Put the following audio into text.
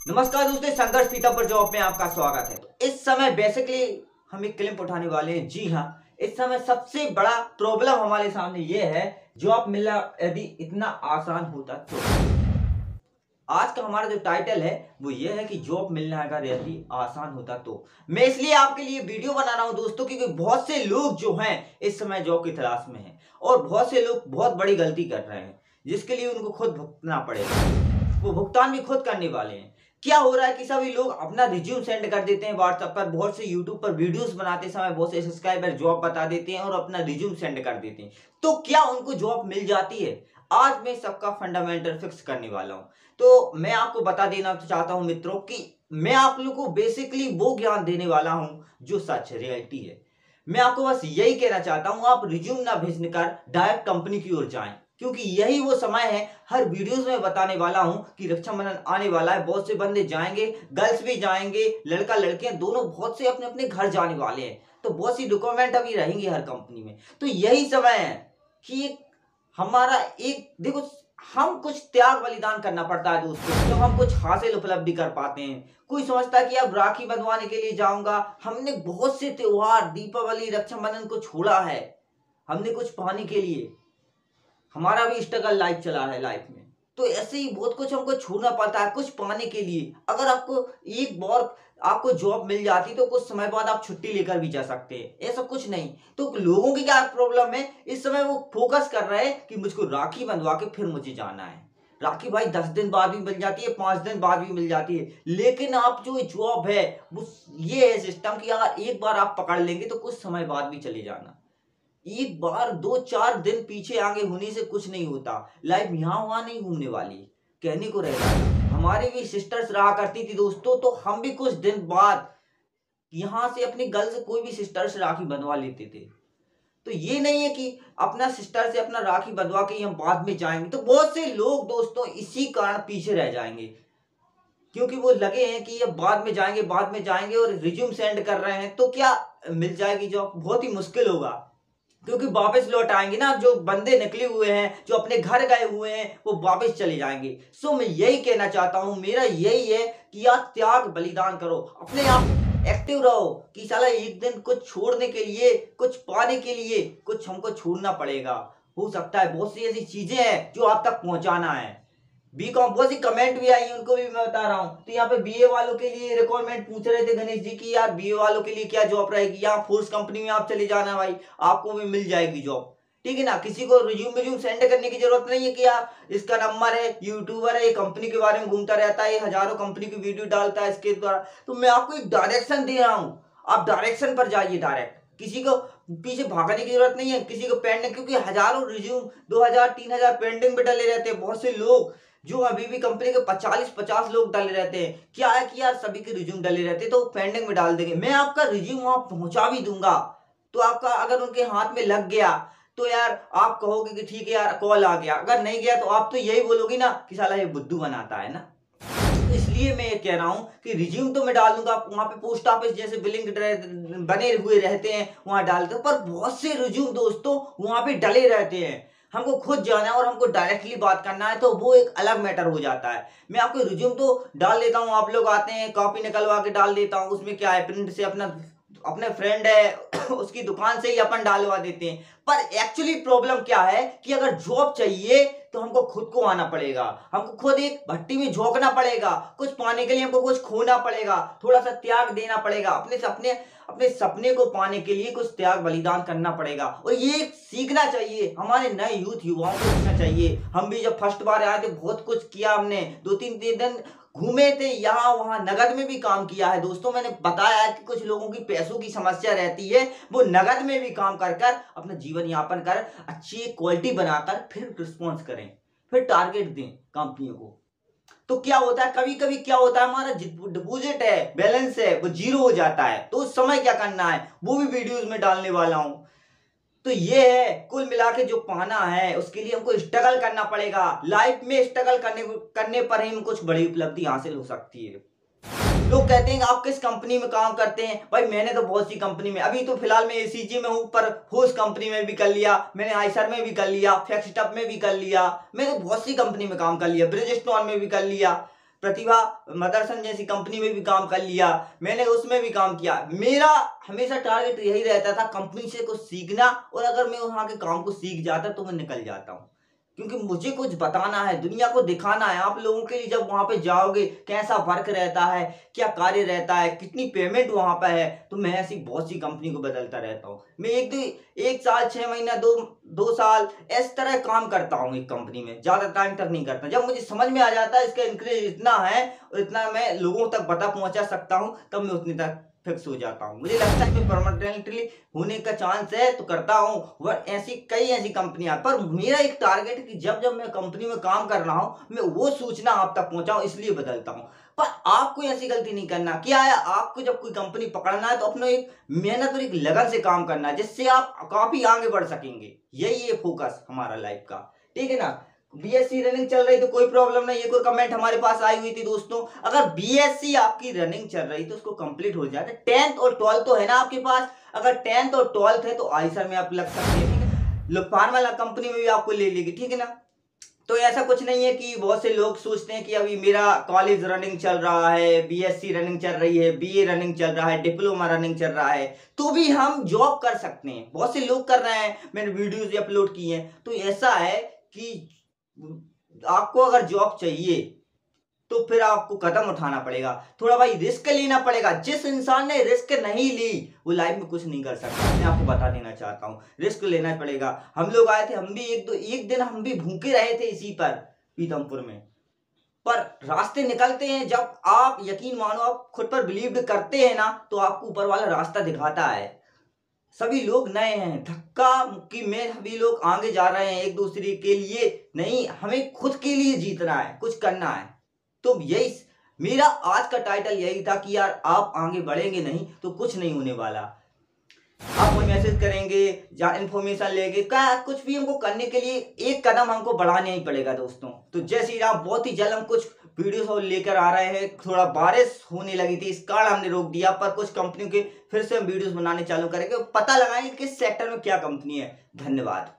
नमस्कार दोस्तों, संघर्ष फीता पर जॉब में आपका स्वागत है। तो इस समय बेसिकली हम एक क्लिप उठाने वाले हैं। जी हाँ, इस समय सबसे बड़ा प्रॉब्लम हमारे सामने ये है, जॉब मिलना यदि इतना आसान होता तो। आज का हमारा जो टाइटल है वो ये है कि जॉब मिलना अगर यदि आसान होता तो। मैं इसलिए आपके लिए वीडियो बना रहा हूं दोस्तों, क्योंकि बहुत से लोग जो हैं इस समय जॉब की तलाश में हैं और बहुत से लोग बहुत बड़ी गलती कर रहे हैं, जिसके लिए उनको खुद भुगतना पड़ेगा। वो भुगतान भी खुद करने वाले हैं। क्या हो रहा है कि सभी लोग अपना रिज्यूम सेंड कर देते हैं व्हाट्सएप पर, बहुत से यूट्यूब पर वीडियोस बनाते समय बहुत से सब्सक्राइबर जॉब बता देते हैं और अपना रिज्यूम सेंड कर देते हैं। तो क्या उनको जॉब मिल जाती है? आज मैं सबका फंडामेंटल फिक्स करने वाला हूं। तो मैं आपको बता देना चाहता हूं मित्रों कि मैं आप लोगों को बेसिकली वो ज्ञान देने वाला हूं जो सच रियलिटी है। मैं आपको बस यही कहना चाहता हूं, आप रिज्यूम ना भेजकर डायरेक्ट कंपनी की ओर जाएं, क्योंकि यही वो समय है। हर वीडियोस में बताने वाला हूं कि रक्षाबंधन आने वाला है, बहुत से बंदे जाएंगे, गर्ल्स भी जाएंगे, लड़का लड़कियां दोनों बहुत से अपने अपने घर जाने वाले हैं। तो बहुत सी रिक्वायरमेंट अभी रहेंगी हर कंपनी में। तो यही समय है कि हमारा एक देखो, हम कुछ त्याग बलिदान करना पड़ता है दोस्तों, जब हम कुछ हासिल उपलब्धि कर पाते हैं। कोई समझता है कि अब राखी बंधवाने के लिए जाऊंगा, हमने बहुत से त्योहार दीपावली रक्षाबंधन को छोड़ा है, हमने कुछ पाने के लिए, हमारा भी स्ट्रगल लाइफ चला है लाइफ में। तो ऐसे ही बहुत कुछ हमको छोड़ना पड़ता है कुछ पाने के लिए। अगर आपको एक बार आपको जॉब मिल जाती तो कुछ समय बाद आप छुट्टी लेकर भी जा सकते हैं, ऐसा कुछ नहीं। तो लोगों की क्या प्रॉब्लम है, इस समय वो फोकस कर रहे हैं कि मुझको राखी बंधवा के फिर मुझे जाना है। राखी भाई 10 दिन बाद भी मिल जाती है, 5 दिन बाद भी मिल जाती है, लेकिन आप जो जॉब है वो ये है सिस्टम कि अगर एक बार आप पकड़ लेंगे तो कुछ समय बाद भी चले जाना। एक बार 2-4 दिन पीछे आगे होने से कुछ नहीं होता। लाइफ यहाँ वहां नहीं घूमने वाली, कहने को रह जाता। हमारी भी सिस्टर्स रहा करती थी दोस्तों, तो हम भी कुछ दिन बाद यहाँ से अपनी गर्ल से कोई भी सिस्टर से राखी बंधवा लेते थे। तो ये नहीं है कि अपना सिस्टर से अपना राखी बंधवा के हम बाद में जाएंगे। तो बहुत से लोग दोस्तों इसी कारण पीछे रह जाएंगे, क्योंकि वो लगे हैं कि ये बाद में जाएंगे बाद में जाएंगे और रिज्यूम सेंड कर रहे हैं। तो क्या मिल जाएगी जॉब? बहुत ही मुश्किल होगा, क्योंकि वापस लौट आएंगे ना। जो बंदे निकले हुए हैं, जो अपने घर गए हुए हैं, वो वापस चले जाएंगे। सो मैं यही कहना चाहता हूं, मेरा यही है कि आप त्याग बलिदान करो, अपने आप एक्टिव रहो कि साला एक दिन कुछ छोड़ने के लिए, कुछ पाने के लिए कुछ हमको छोड़ना पड़ेगा। हो सकता है बहुत सी ऐसी चीजें हैं जो आप तक पहुंचाना है। बीकॉम बहुत सी कमेंट भी आई, उनको भी मैं बता रहा हूँ। तो यहाँ पे बीए वालों के लिए रिक्वायरमेंट पूछ रहे थे गणेश जी की, यार बीए वालों के लिए क्या जॉब रहेगी? यहाँ फोर्स कंपनी में आप चले जाना भाई, आपको भी मिल जाएगी जॉब, ठीक है ना। किसी को रिज्यूम सेंड करने की जरूरत नहीं है कि यार इसका नंबर है, यूट्यूबर है, ये कंपनी के बारे में घूमता रहता है, ये हजारों कंपनी की वीडियो डालता है इसके द्वारा। तो मैं आपको एक डायरेक्शन दे रहा हूँ, आप डायरेक्शन पर जाइए डायरेक्ट। किसी को पीछे भागने की जरूरत नहीं है, किसी को पेंडिंग, क्योंकि हजारों रिज्यूम 2000-3000 पेंडिंग में डले रहते हैं। बहुत से लोग जो अभी भी कंपनी के 40-50 लोग डाले रहते हैं, क्या है कि यार सभी के रिज्यूम डाले रहते हैं तो पेंडिंग में डाल देंगे। मैं आपका रिज्यूम वहां पहुंचा भी दूंगा, तो आपका अगर उनके हाथ में लग गया तो यार आप कहोगे कि ठीक है यार कॉल आ गया, अगर नहीं गया तो आप तो यही बोलोगे ना कि साला ये बुद्धू बनाता है ना। तो इसलिए मैं ये कह रहा हूं कि रिज्यूम तो मैं डाल दूंगा, वहां पे पोस्ट ऑफिस जैसे बिलिंग बने हुए रहते हैं वहां डालते हैं, पर बहुत से रिज्यूम दोस्तों वहां पे डले रहते हैं। हमको खुद जाना है और हमको डायरेक्टली बात करना है, तो वो एक अलग मैटर हो जाता है। मैं आपको रिज्यूम तो डाल देता हूँ, आप लोग आते हैं कॉपी निकलवा के डाल देता हूँ, उसमें क्या है, प्रिंट से अपना अपने फ्रेंड है उसकी दुकान से ही अपन डालवा देते हैं। पर एक्चुअली प्रॉब्लम क्या है कि अगर जॉब चाहिए तो हमको खुद को आना पड़ेगा, हमको खुद एक भट्टी में झोंकना पड़ेगा, कुछ पाने के लिए हमको कुछ खोना पड़ेगा, थोड़ा सा त्याग देना पड़ेगा, अपने सपने को पाने के लिए कुछ त्याग बलिदान करना पड़ेगा। और ये सीखना चाहिए, हमारे नए यूथ युवाओं को सीखना चाहिए। हम भी जब फर्स्ट बार आए थे बहुत कुछ किया, हमने 2-3 दिन घूमे थे, यहाँ वहां नगद में भी काम किया है दोस्तों। मैंने बताया कि कुछ लोगों की पैसों की समस्या रहती है, वो नगद में भी काम कर कर अपना जीवन यापन कर अच्छी क्वालिटी बनाकर फिर रिस्पॉन्स करें, फिर टारगेट दें कंपनियों को। तो क्या होता है, कभी कभी क्या होता है, हमारा डिपॉजिट है, बैलेंस है, वो जीरो हो जाता है। तो उस समय क्या करना है वो भी वीडियोस में डालने वाला हूं। तो ये है कुल मिला के जो पाना है उसके लिए हमको स्ट्रगल करना पड़ेगा। लाइफ में स्ट्रगल करने पर ही कुछ बड़ी उपलब्धि हासिल हो सकती है। लोग कहते हैं आप किस कंपनी में काम करते हैं? भाई मैंने तो बहुत सी कंपनी में, अभी तो फिलहाल मैं एसीजी में हूं, पर फोर्स कंपनी में भी कर लिया मैंने, आइसर में भी कर लिया, फ्लेक्सटॉप में भी कर लिया, मैंने बहुत सी कंपनी में काम कर लिया, ब्रिजस्टोन में भी कर लिया, प्रतिभा मदरसन जैसी कंपनी में भी काम कर लिया, मैंने उसमें भी काम किया। मेरा हमेशा टारगेट यही रहता था कंपनी से कुछ सीखना, और अगर मैं वहां के काम को सीख जाता तो मैं निकल जाता हूँ, क्योंकि मुझे कुछ बताना है, दुनिया को दिखाना है आप लोगों के लिए। जब वहां पे जाओगे कैसा वर्क रहता है, क्या कार्य रहता है, कितनी पेमेंट वहां पे है, तो मैं ऐसी बहुत सी कंपनी को बदलता रहता हूँ। मैं एक साल 6 महीना दो साल इस तरह काम करता हूँ एक कंपनी में, ज्यादा टाइम तक नहीं करता। जब मुझे समझ में आ जाता है इसका इंक्रीज इतना है और इतना मैं लोगों तक पहुंचा सकता हूँ, तब मैं उतनी तक फिक्स हो जाता हूँ। मुझे लगता है कि परमानेंटली होने का चांस है तो करता हूँ। वह कई ऐसी कंपनियां, पर मेरा एक टारगेट है कि जब जब मैं कंपनी में काम कर रहा हूँ मैं वो सूचना आप तक पहुंचाऊं, इसलिए बदलता हूँ। पर आपको ऐसी गलती नहीं करना। क्या है, आपको जब कोई कंपनी पकड़ना है तो अपने एक मेहनत और एक लगन से काम करना है, जिससे आप काफी आगे बढ़ सकेंगे। यही है फोकस हमारा लाइफ का, ठीक है ना। बीएससी रनिंग चल रही तो कोई प्रॉब्लम नहीं। एक और कमेंट हमारे पास आई हुई थी दोस्तों, अगर बीएससी आपकी रनिंग चल रही तो उसको कंप्लीट हो जाए। 10th और 12th तो है ना आपके पास, अगर 10th और 12th है तो आईसर में आप लग सकते हैं, ठीक है। फार्मा कंपनी में भी आपको ले लेगी, ठीक है ना। तो ऐसा कुछ नहीं है कि बहुत से लोग सोचते हैं कि अभी मेरा कॉलेज रनिंग चल रहा है, बीएससी रनिंग चल रही है, बीए रनिंग चल रहा है, डिप्लोमा रनिंग चल रहा है, तो भी हम जॉब कर सकते हैं। बहुत से लोग कर रहे हैं, मैंने वीडियोस भी अपलोड की हैं। तो ऐसा है कि आपको अगर जॉब चाहिए तो फिर आपको कदम उठाना पड़ेगा, थोड़ा भाई रिस्क लेना पड़ेगा। जिस इंसान ने रिस्क नहीं ली वो लाइफ में कुछ नहीं कर सकता, मैं आपको बता देना चाहता हूँ। रिस्क लेना पड़ेगा। हम लोग आए थे, हम भी एक दिन हम भी भूखे रहे थे इसी पर पीतमपुर में, पर रास्ते निकलते हैं जब आप यकीन मानो, आप खुद पर बिलीव करते हैं ना, तो आपको ऊपर वाला रास्ता दिखाता है। सभी लोग नए हैं, धक्का मुक्की में सभी लोग आगे जा रहे हैं, एक दूसरे के लिए नहीं, हमें खुद के लिए जीतना है, कुछ करना है। तो यही मेरा आज का टाइटल यही था कि यार आप आगे बढ़ेंगे नहीं तो कुछ नहीं होने वाला। आप कोई मैसेज करेंगे या इन्फॉर्मेशन लेंगे, क्या कुछ भी हमको करने के लिए एक कदम हमको बढ़ाना ही पड़ेगा दोस्तों। तो जय श्री राम। बहुत ही जल्द हम कुछ वीडियोस और लेकर आ रहे हैं। थोड़ा बारिश होने लगी थी, इस कारण हमने रोक दिया, पर कुछ कंपनियों के फिर से हम वीडियोस बनाने चालू करेंगे। पता लगाएंगे किस सेक्टर में क्या कंपनी है। धन्यवाद।